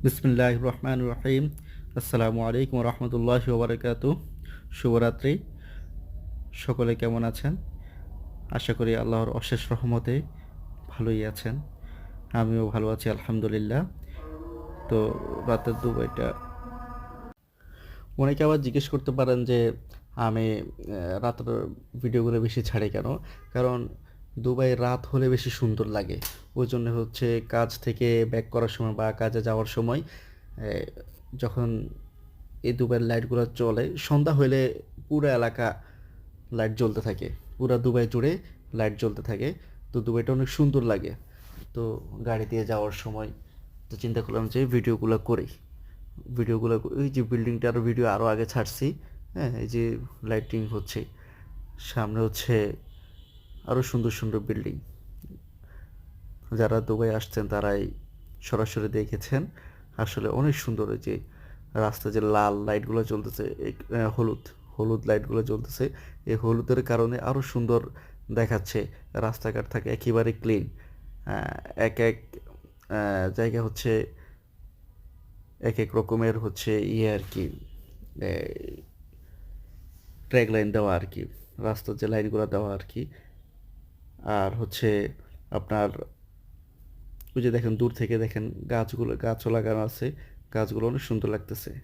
বিসমিল্লাহির রহমানির রহিম। আসসালামু আলাইকুম রহমতুল্লাহি ওবারাকাতু। শুভরাত্রি। সকলে কেমন আছেন? আশা করি আল্লাহর অশেষ রহমতে ভালোই আছেন। আমিও ভালো আছি আলহামদুলিল্লাহ। তো রাতের দুবাইটা অনেকে আবার জিজ্ঞেস করতে পারেন যে আমি রাতের ভিডিওগুলো বেশি ছাড়ি কেন? কারণ দুবাই রাত হলে বেশি সুন্দর লাগে। ওই জন্য হচ্ছে কাজ থেকে ব্যাক করার সময় বা কাজে যাওয়ার সময় যখন এই দুবাইয়ের লাইটগুলো চলে সন্ধ্যা হইলে পুরো এলাকা লাইট জ্বলতে থাকে, পুরো দুবাই জুড়ে লাইট জ্বলতে থাকে। তো দুবাইটা অনেক সুন্দর লাগে। তো গাড়ি দিয়ে যাওয়ার সময় তো চিন্তা করলাম যে ভিডিওগুলো ওই যে বিল্ডিংটার ভিডিও আরও আগে ছাড়ছি। হ্যাঁ, এই যে লাইটিং হচ্ছে, সামনে হচ্ছে আরও সুন্দর সুন্দর বিল্ডিং। যারা দুবাই আসছেন তারাই সরাসরি দেখেছেন। আসলে অনেক সুন্দর। ওই যে রাস্তায় যে লাল লাইটগুলো জ্বলতেছে, হলুদ হলুদ লাইটগুলো জ্বলতেছে, এই হলুদের কারণে আরও সুন্দর দেখাচ্ছে। রাস্তাঘাট থাকে একেবারে ক্লিন। এক এক জায়গা হচ্ছে এক এক রকমের হচ্ছে আর কি, ট্র্যাক লাইন দেওয়া আর কি, রাস্তার যে লাইনগুলো দেওয়া আর কি। আর হচ্ছে আপনার ওই যে দেখেন, দূর থেকে দেখেন গাছগুলো, গাছও লাগানো আছে। গাছগুলো অনেক সুন্দর লাগতেছে।